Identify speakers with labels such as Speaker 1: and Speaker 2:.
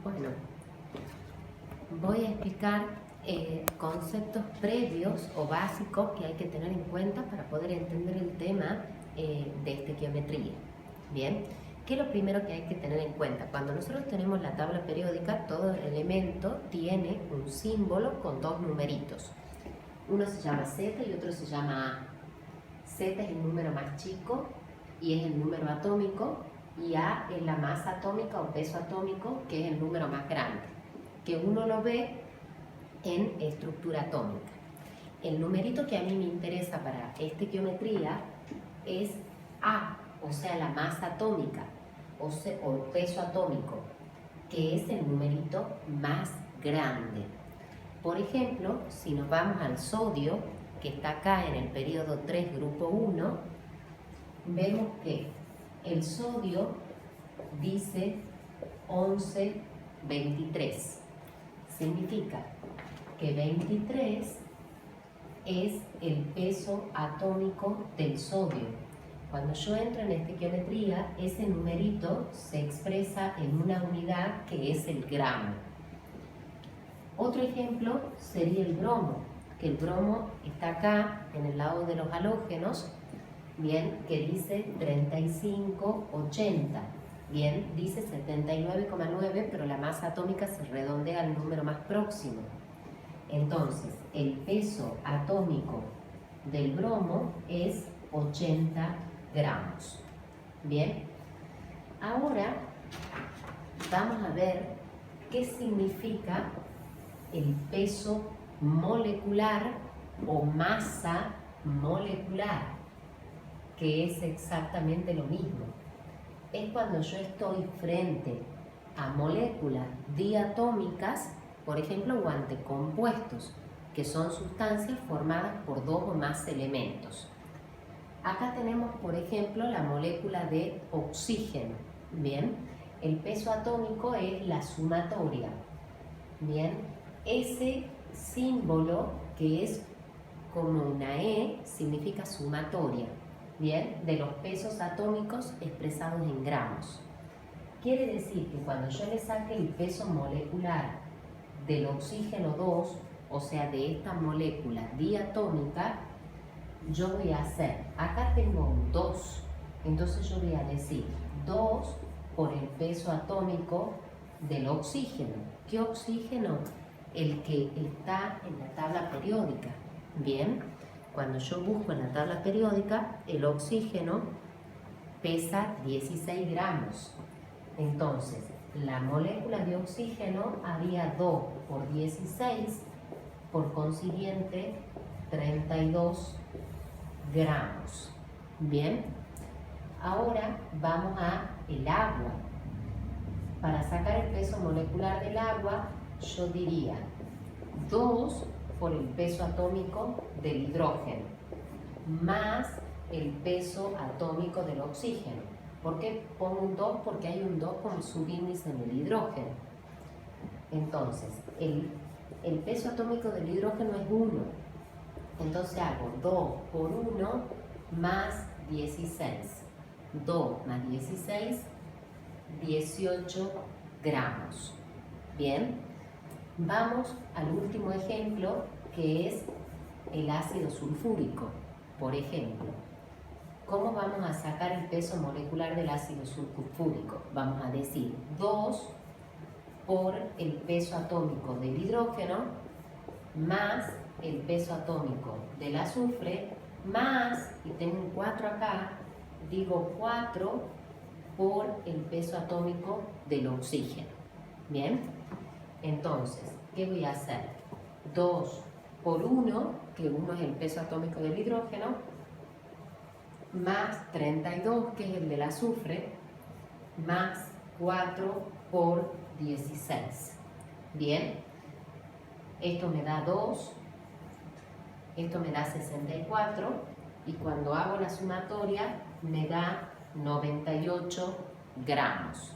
Speaker 1: Bueno, voy a explicar conceptos previos o básicos que hay que tener en cuenta para poder entender el tema de estequiometría. Bien, ¿qué es lo primero que hay que tener en cuenta? Cuando nosotros tenemos la tabla periódica, todo elemento tiene un símbolo con dos numeritos. Uno se llama Z y otro se llama A. Z es el número más chico y es el número atómico, y A es la masa atómica o peso atómico, que es el número más grande, que uno lo ve en estructura atómica. El numerito que a mí me interesa para estequiometría es A, o sea, la masa atómica o peso atómico, que es el numerito más grande. Por ejemplo, si nos vamos al sodio, que está acá en el periodo 3, grupo 1, vemos que el sodio dice 1123. Significa que 23 es el peso atómico del sodio. Cuando yo entro en estequiometría, ese numerito se expresa en una unidad que es el gramo. Otro ejemplo sería el bromo, que el bromo está acá en el lado de los halógenos, bien, que dice 3580. Bien, dice 79,9, pero la masa atómica se redondea al número más próximo. Entonces, el peso atómico del bromo es 80 gramos. Bien, ahora vamos a ver qué significa el peso molecular o masa molecular, que es exactamente lo mismo. Es cuando yo estoy frente a moléculas diatómicas, por ejemplo, o ante compuestos, que son sustancias formadas por dos o más elementos. Acá tenemos, por ejemplo, la molécula de oxígeno. Bien, el peso atómico es la sumatoria. Bien, ese símbolo que es como una E significa sumatoria. Bien, de los pesos atómicos expresados en gramos. Quiere decir que cuando yo le saque el peso molecular del oxígeno 2, o sea, de esta molécula diatómica, yo voy a hacer, acá tengo un 2, entonces yo voy a decir 2 por el peso atómico del oxígeno. ¿Qué oxígeno? El que está en la tabla periódica. Bien, cuando yo busco en la tabla periódica, el oxígeno pesa 16 gramos. Entonces, la molécula de oxígeno haría 2 por 16, por consiguiente, 32 gramos. Bien, ahora vamos a el agua. Para sacar el peso molecular del agua, yo diría 2 por el peso atómico del hidrógeno, más el peso atómico del oxígeno. ¿Por qué pongo un 2? Porque hay un 2 con subíndice en el hidrógeno. Entonces, el peso atómico del hidrógeno es 1. Entonces hago 2 por 1 más 16. 2 más 16, 18 gramos. Bien, vamos al último ejemplo, que es el ácido sulfúrico. Por ejemplo, ¿cómo vamos a sacar el peso molecular del ácido sulfúrico? Vamos a decir 2 por el peso atómico del hidrógeno más el peso atómico del azufre más, y tengo un 4 acá, digo 4 por el peso atómico del oxígeno. Bien, entonces, ¿qué voy a hacer? 2 por 1, que 1 es el peso atómico del hidrógeno, más 32, que es el del azufre, más 4 por 16. Bien, esto me da 2, esto me da 64, y cuando hago la sumatoria me da 98 gramos.